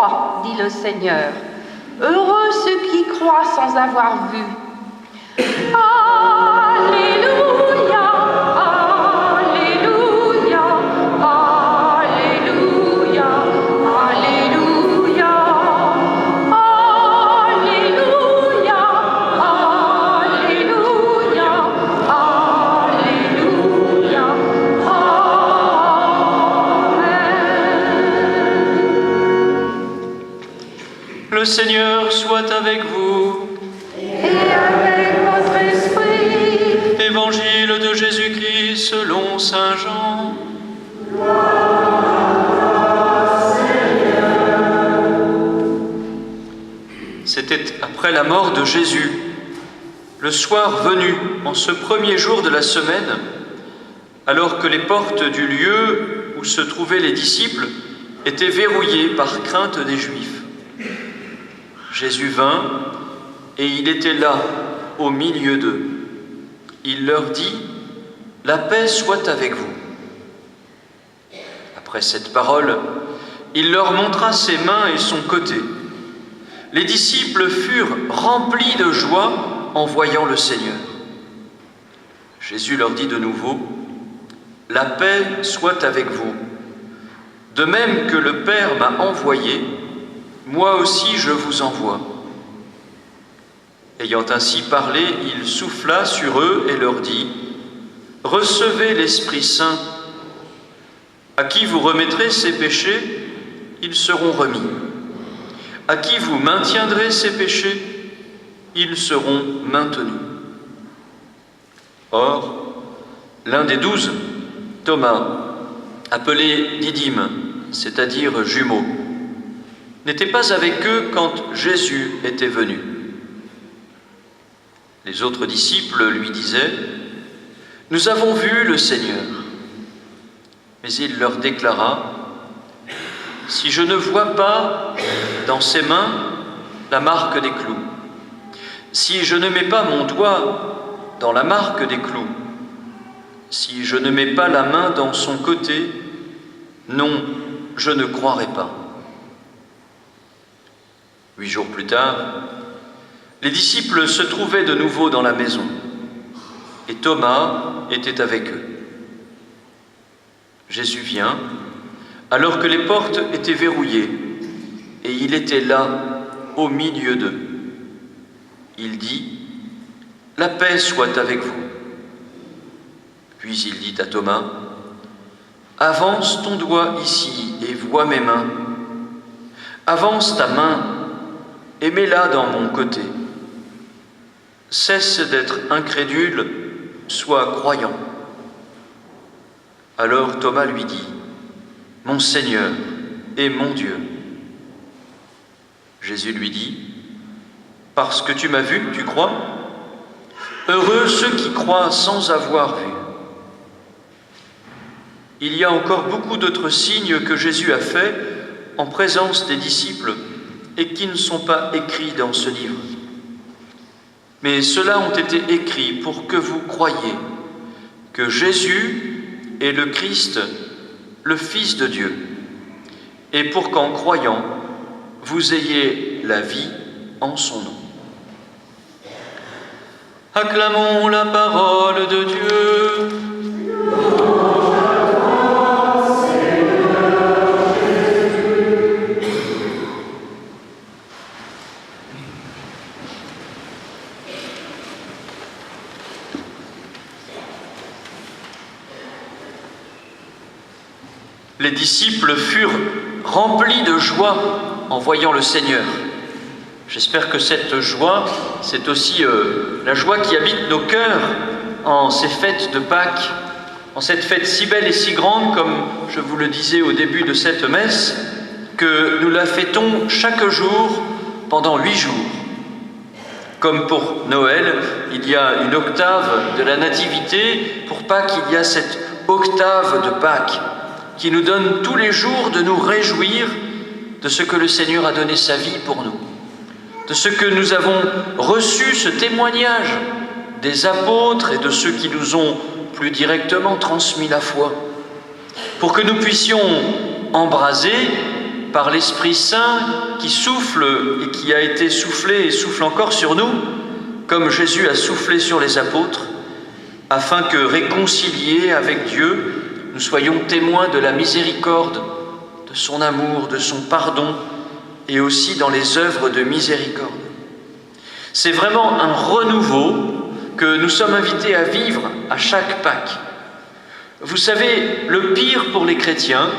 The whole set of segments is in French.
croient, dit le Seigneur. Heureux ceux qui croient sans avoir vu. Alléluia, Alléluia, Alléluia, Alléluia, Alléluia, Alléluia, Alléluia, Amen. Le Seigneur soit avec vous. Et avec votre esprit. Évangile de Jésus-Christ selon saint Jean. C'était après la mort de Jésus, le soir venu, en ce premier jour de la semaine, alors que les portes du lieu où se trouvaient les disciples étaient verrouillées par crainte des Juifs. Jésus vint, et il était là, au milieu d'eux. Il leur dit : « La paix soit avec vous. » Après cette parole, il leur montra ses mains et son côté. Les disciples furent remplis de joie en voyant le Seigneur. Jésus leur dit de nouveau : « La paix soit avec vous. De même que le Père m'a envoyé, moi aussi je vous envoie. » Ayant ainsi parlé, il souffla sur eux et leur dit : « Recevez l'Esprit Saint. À qui vous remettrez ses péchés, ils seront remis. À qui vous maintiendrez ses péchés, ils seront maintenus. » Or, l'un des 12, Thomas, appelé Didyme, c'est-à-dire jumeau, n'était pas avec eux quand Jésus était venu. Les autres disciples lui disaient : « Nous avons vu le Seigneur. » Mais il leur déclara : « Si je ne vois pas dans ses mains la marque des clous, si je ne mets pas mon doigt dans la marque des clous, si je ne mets pas la main dans son côté, non, je ne croirai pas. » 8 jours plus tard, les disciples se trouvaient de nouveau dans la maison, et Thomas était avec eux. Jésus vient, alors que les portes étaient verrouillées, et il était là, au milieu d'eux. Il dit : « La paix soit avec vous. » Puis il dit à Thomas : « Avance ton doigt ici et vois mes mains. Avance ta main et mets-la dans mon côté. Cesse d'être incrédule, sois croyant. » Alors Thomas lui dit : « Mon Seigneur et mon Dieu. » Jésus lui dit : « Parce que tu m'as vu, tu crois ? Heureux ceux qui croient sans avoir vu. » Il y a encore beaucoup d'autres signes que Jésus a faits en présence des disciples et qui ne sont pas écrits dans ce livre. Mais ceux-là ont été écrits pour que vous croyiez que Jésus est le Christ, le Fils de Dieu, et pour qu'en croyant, vous ayez la vie en son nom. Acclamons la parole de Dieu. Les disciples furent remplis de joie en voyant le Seigneur. J'espère que cette joie, c'est aussi la joie qui habite nos cœurs en ces fêtes de Pâques, en cette fête si belle et si grande, comme je vous le disais au début de cette messe, que nous la fêtons chaque jour pendant 8 jours. Comme pour Noël, il y a une octave de la Nativité, pour Pâques, il y a cette octave de Pâques, qui nous donne tous les jours de nous réjouir de ce que le Seigneur a donné sa vie pour nous, de ce que nous avons reçu, ce témoignage des apôtres et de ceux qui nous ont plus directement transmis la foi, pour que nous puissions embraser par l'Esprit Saint qui souffle et qui a été soufflé et souffle encore sur nous, comme Jésus a soufflé sur les apôtres, afin que, réconciliés avec Dieu, nous soyons témoins de la miséricorde, de son amour, de son pardon, et aussi dans les œuvres de miséricorde. C'est vraiment un renouveau que nous sommes invités à vivre à chaque Pâques. Vous savez, le pire pour les chrétiens,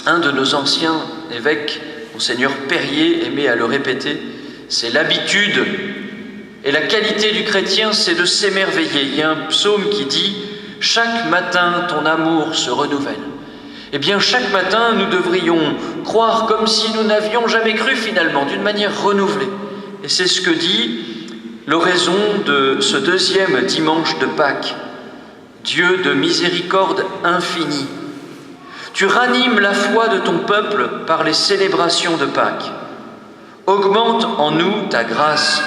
un de nos anciens évêques, Monseigneur Perrier, aimait à le répéter, c'est l'habitude. Et la qualité du chrétien, c'est de s'émerveiller. Il y a un psaume qui dit « Chaque matin, ton amour se renouvelle ». Eh bien, chaque matin, nous devrions croire comme si nous n'avions jamais cru finalement, d'une manière renouvelée. Et c'est ce que dit l'oraison de ce deuxième dimanche de Pâques. Dieu de miséricorde infinie, tu ranimes la foi de ton peuple par les célébrations de Pâques. Augmente en nous ta grâce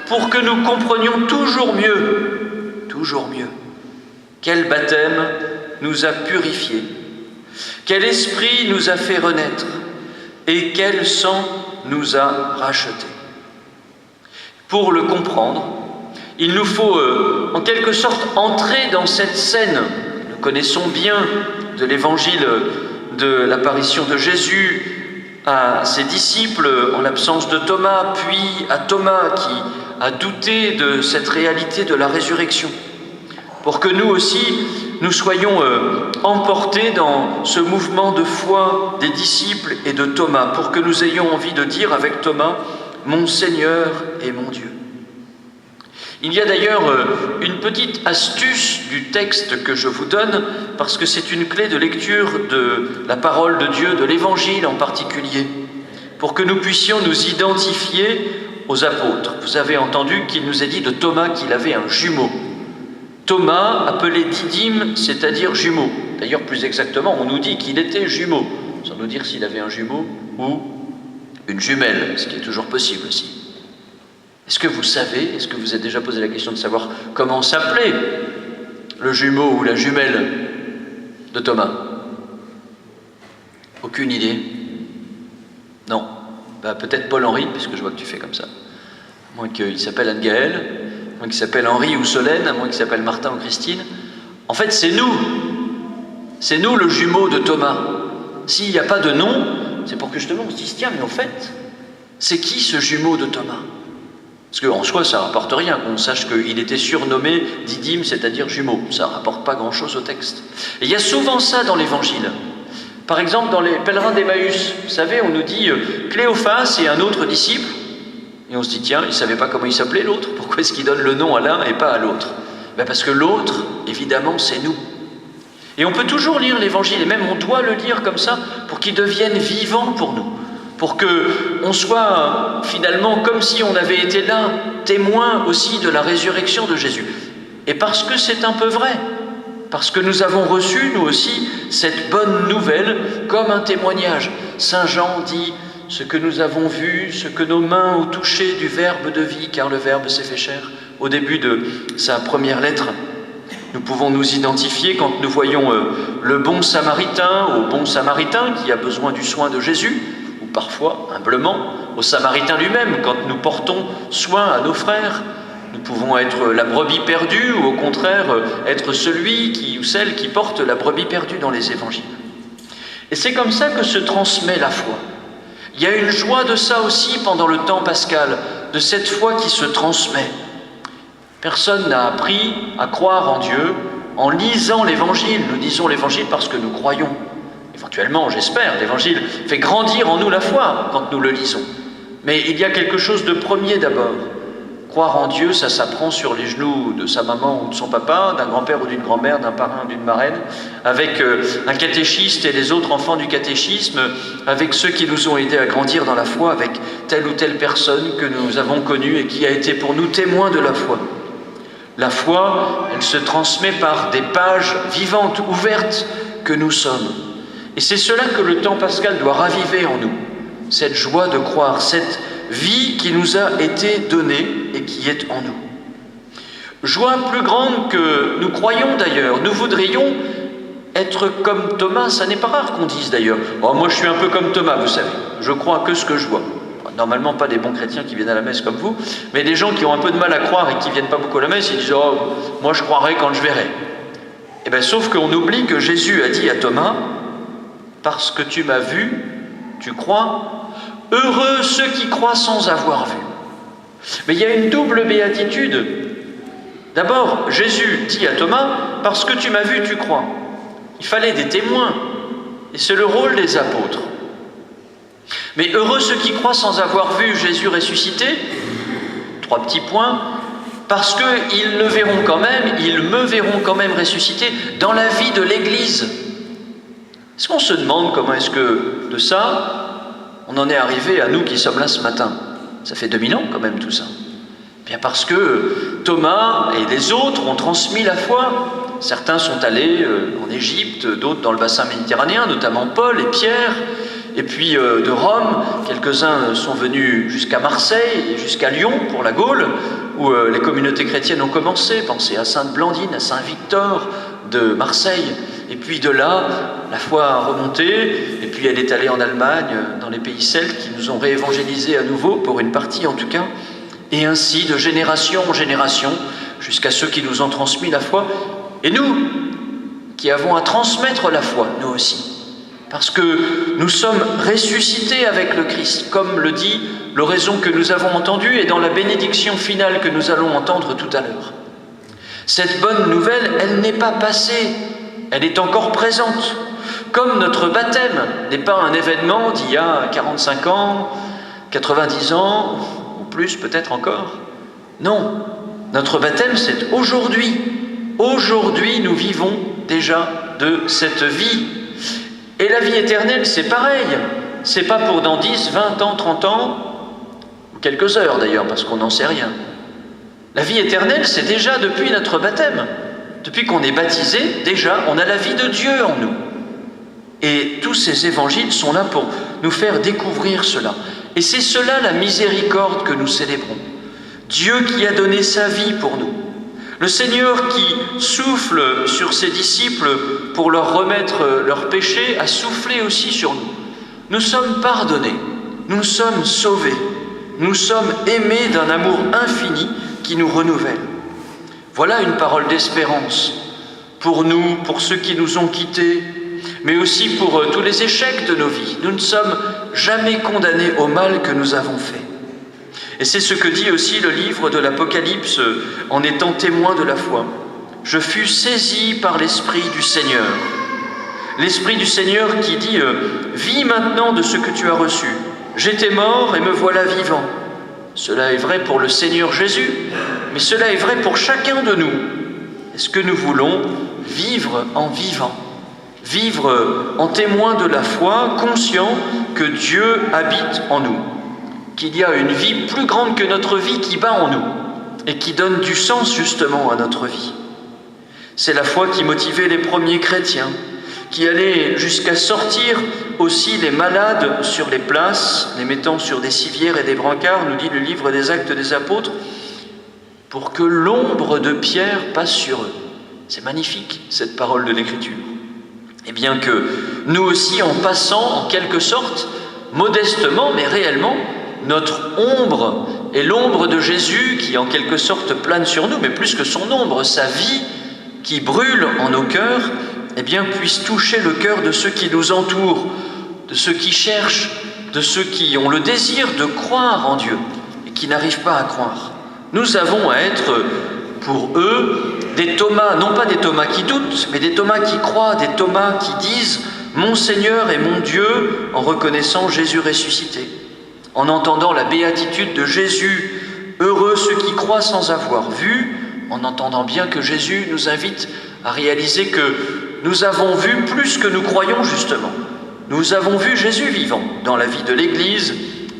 pour que nous comprenions toujours mieux, quel baptême nous a purifiés, quel esprit nous a fait renaître et quel sang nous a rachetés. Pour le comprendre, il nous faut en quelque sorte entrer dans cette scène. Nous connaissons bien de l'évangile de l'apparition de Jésus à ses disciples en l'absence de Thomas, puis à Thomas qui a douté de cette réalité de la résurrection. Pour que nous aussi, nous soyons emportés dans ce mouvement de foi des disciples et de Thomas, pour que nous ayons envie de dire avec Thomas « Mon Seigneur et mon Dieu ». Il y a d'ailleurs une petite astuce du texte que je vous donne, parce que c'est une clé de lecture de la parole de Dieu, de l'Évangile en particulier, pour que nous puissions nous identifier aux apôtres. Vous avez entendu qu'il nous a dit de Thomas qu'il avait un jumeau. Thomas, appelé Didyme, c'est-à-dire jumeau. D'ailleurs, plus exactement, on nous dit qu'il était jumeau, sans nous dire s'il avait un jumeau ou une jumelle, ce qui est toujours possible aussi. Est-ce que vous savez, est-ce que vous avez déjà posé la question de savoir comment s'appelait le jumeau ou la jumelle de Thomas? Aucune idée? Non. Peut-être Paul-Henri, puisque je vois que tu fais comme ça. À moins qu'il s'appelle Anne-Gaëlle, à moins qu'il s'appelle Henri ou Solène, à moins qu'il s'appelle Martin ou Christine. En fait, c'est nous. C'est nous le jumeau de Thomas. S'il n'y a pas de nom, c'est pour que justement on se dise, tiens, mais en fait, c'est qui ce jumeau de Thomas? Parce qu'en soi, ça ne rapporte rien qu'on sache qu'il était surnommé Didyme, c'est-à-dire jumeau. Ça ne rapporte pas grand-chose au texte. Et il y a souvent ça dans l'Évangile. Par exemple, dans les pèlerins d'Emmaüs, vous savez, on nous dit Cléophas et un autre disciple. Et on se dit, tiens, il ne savait pas comment il s'appelait l'autre. Pourquoi est-ce qu'il donne le nom à l'un et pas à l'autre? Parce que l'autre, évidemment, c'est nous. Et on peut toujours lire l'Évangile, et même on doit le lire comme ça, pour qu'il devienne vivant pour nous. Pour qu'on soit finalement comme si on avait été là, témoin aussi de la résurrection de Jésus. Et parce que c'est un peu vrai, parce que nous avons reçu, nous aussi, cette bonne nouvelle comme un témoignage. Saint Jean dit « Ce que nous avons vu, ce que nos mains ont touché du Verbe de vie, car le Verbe s'est fait chair », au début de sa première lettre. Nous pouvons nous identifier quand nous voyons le bon Samaritain, au bon Samaritain qui a besoin du soin de Jésus, parfois, humblement, au Samaritain lui-même, quand nous portons soin à nos frères. Nous pouvons être la brebis perdue ou au contraire être celui ou celle qui porte la brebis perdue dans les évangiles. Et c'est comme ça que se transmet la foi. Il y a une joie de ça aussi pendant le temps pascal, de cette foi qui se transmet. Personne n'a appris à croire en Dieu en lisant l'Évangile. Nous lisons l'Évangile parce que nous croyons. Éventuellement, j'espère, l'Évangile fait grandir en nous la foi quand nous le lisons. Mais il y a quelque chose de premier d'abord. Croire en Dieu, ça s'apprend sur les genoux de sa maman ou de son papa, d'un grand-père ou d'une grand-mère, d'un parrain ou d'une marraine, avec un catéchiste et les autres enfants du catéchisme, avec ceux qui nous ont aidés à grandir dans la foi, avec telle ou telle personne que nous avons connue et qui a été pour nous témoin de la foi. La foi, elle se transmet par des pages vivantes, ouvertes que nous sommes. Et c'est cela que le temps pascal doit raviver en nous, cette joie de croire, cette vie qui nous a été donnée et qui est en nous. Joie plus grande que nous croyons d'ailleurs, nous voudrions être comme Thomas, ça n'est pas rare qu'on dise d'ailleurs. Oh, moi je suis un peu comme Thomas, vous savez, je crois que ce que je vois. Normalement pas des bons chrétiens qui viennent à la messe comme vous, mais des gens qui ont un peu de mal à croire et qui ne viennent pas beaucoup à la messe, ils disent « Oh, moi je croirai quand je verrai ». Eh bien, sauf qu'on oublie que Jésus a dit à Thomas « Parce que tu m'as vu, tu crois, heureux ceux qui croient sans avoir vu ». Mais il y a une double béatitude. D'abord, Jésus dit à Thomas « Parce que tu m'as vu, tu crois ». Il fallait des témoins, et c'est le rôle des apôtres. Mais heureux ceux qui croient sans avoir vu Jésus ressuscité, 3 petits points, parce qu'ils le verront quand même, ils me verront quand même ressuscité dans la vie de l'Église. Est-ce qu'on se demande comment est-ce que de ça, on en est arrivé à nous qui sommes là ce matin? Ça fait 2000 ans quand même tout ça. Bien parce que Thomas et les autres ont transmis la foi. Certains sont allés en Égypte, d'autres dans le bassin méditerranéen, notamment Paul et Pierre. Et puis de Rome, quelques-uns sont venus jusqu'à Marseille et jusqu'à Lyon pour la Gaule, où les communautés chrétiennes ont commencé. Pensez à Sainte-Blandine, à Saint-Victor de Marseille. Et puis de là, la foi a remonté, et puis elle est allée en Allemagne, dans les pays celtes, qui nous ont réévangélisés à nouveau, pour une partie en tout cas. Et ainsi, de génération en génération, jusqu'à ceux qui nous ont transmis la foi. Et nous, qui avons à transmettre la foi, nous aussi. Parce que nous sommes ressuscités avec le Christ, comme le dit l'oraison que nous avons entendue et dans la bénédiction finale que nous allons entendre tout à l'heure. Cette bonne nouvelle, elle n'est pas passée, elle est encore présente. Comme notre baptême n'est pas un événement d'il y a 45 ans, 90 ans, ou plus peut-être encore. Non, notre baptême c'est aujourd'hui. Aujourd'hui, nous vivons déjà de cette vie. Et la vie éternelle, c'est pareil. C'est pas pour dans 10, 20 ans, 30 ans, ou quelques heures d'ailleurs, parce qu'on n'en sait rien. La vie éternelle, c'est déjà depuis notre baptême. Depuis qu'on est baptisé, déjà, on a la vie de Dieu en nous. Et tous ces évangiles sont là pour nous faire découvrir cela. Et c'est cela la miséricorde que nous célébrons. Dieu qui a donné sa vie pour nous. Le Seigneur qui souffle sur ses disciples pour leur remettre leurs péchés a soufflé aussi sur nous. Nous sommes pardonnés, nous sommes sauvés, nous sommes aimés d'un amour infini qui nous renouvelle. Voilà une parole d'espérance pour nous, pour ceux qui nous ont quittés, mais aussi pour tous les échecs de nos vies. Nous ne sommes jamais condamnés au mal que nous avons fait. Et c'est ce que dit aussi le livre de l'Apocalypse en étant témoin de la foi. « Je fus saisi par l'Esprit du Seigneur. » L'Esprit du Seigneur qui dit « Vis maintenant de ce que tu as reçu. J'étais mort et me voilà vivant. » Cela est vrai pour le Seigneur Jésus, mais cela est vrai pour chacun de nous. Est-ce que nous voulons vivre en vivant? Vivre en témoin de la foi, conscient que Dieu habite en nous, qu'il y a une vie plus grande que notre vie qui bat en nous et qui donne du sens justement à notre vie. C'est la foi qui motivait les premiers chrétiens, qui allaient jusqu'à sortir aussi les malades sur les places, les mettant sur des civières et des brancards, nous dit le livre des Actes des Apôtres, pour que l'ombre de Pierre passe sur eux. C'est magnifique, cette parole de l'Écriture. Et bien que nous aussi, en passant en quelque sorte, modestement mais réellement, notre ombre est l'ombre de Jésus qui en quelque sorte plane sur nous, mais plus que son ombre, sa vie qui brûle en nos cœurs, eh bien puisse toucher le cœur de ceux qui nous entourent, de ceux qui cherchent, de ceux qui ont le désir de croire en Dieu et qui n'arrivent pas à croire. Nous avons à être pour eux des Thomas, non pas des Thomas qui doutent, mais des Thomas qui croient, des Thomas qui disent « Mon Seigneur et mon Dieu » en reconnaissant Jésus ressuscité. En entendant la béatitude de Jésus, heureux ceux qui croient sans avoir vu, en entendant bien que Jésus nous invite à réaliser que nous avons vu plus que nous croyons justement. Nous avons vu Jésus vivant dans la vie de l'Église,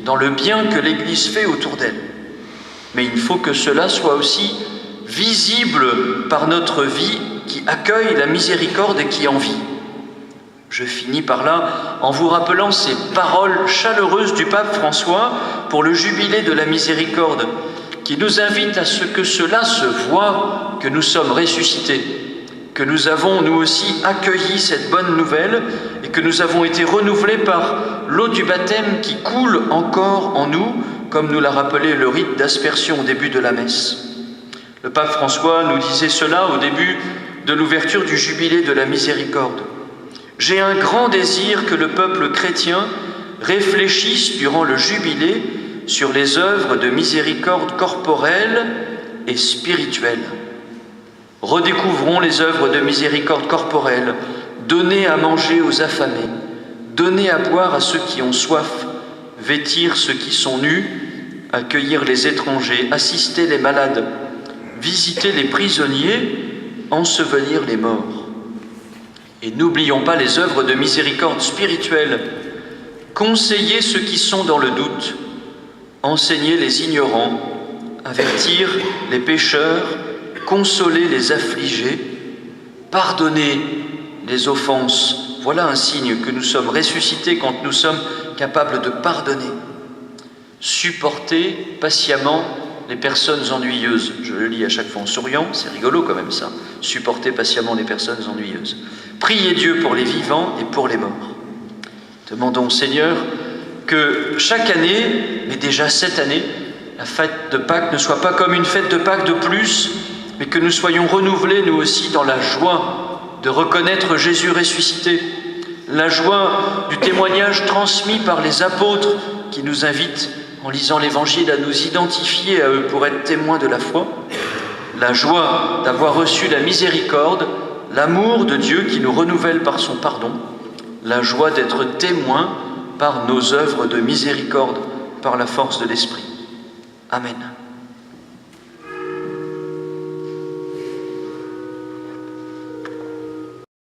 dans le bien que l'Église fait autour d'elle. Mais il faut que cela soit aussi visible par notre vie qui accueille la miséricorde et qui en vit. Je finis par là en vous rappelant ces paroles chaleureuses du pape François pour le jubilé de la miséricorde, qui nous invite à ce que cela se voie, que nous sommes ressuscités, que nous avons nous aussi accueilli cette bonne nouvelle et que nous avons été renouvelés par l'eau du baptême qui coule encore en nous, comme nous l'a rappelé le rite d'aspersion au début de la messe. Le pape François nous disait cela au début de l'ouverture du jubilé de la miséricorde. « J'ai un grand désir que le peuple chrétien réfléchisse durant le jubilé sur les œuvres de miséricorde corporelle et spirituelle. Redécouvrons les œuvres de miséricorde corporelle, donner à manger aux affamés, donner à boire à ceux qui ont soif, vêtir ceux qui sont nus, accueillir les étrangers, assister les malades, visiter les prisonniers, ensevelir les morts. Et n'oublions pas les œuvres de miséricorde spirituelle, conseiller ceux qui sont dans le doute, enseigner les ignorants, avertir les pécheurs, consoler les affligés, pardonner les offenses. Voilà un signe que nous sommes ressuscités quand nous sommes capables de pardonner. Supporter patiemment les personnes ennuyeuses. Je le lis à chaque fois en souriant, c'est rigolo quand même ça. Supporter patiemment les personnes ennuyeuses. Prier Dieu pour les vivants et pour les morts. Demandons au Seigneur que chaque année, mais déjà cette année, la fête de Pâques ne soit pas comme une fête de Pâques de plus, mais que nous soyons renouvelés nous aussi dans la joie de reconnaître Jésus ressuscité, la joie du témoignage transmis par les apôtres qui nous invitent en lisant l'Évangile à nous identifier à eux pour être témoins de la foi, la joie d'avoir reçu la miséricorde, l'amour de Dieu qui nous renouvelle par son pardon, la joie d'être témoins par nos œuvres de miséricorde, par la force de l'Esprit. Amen.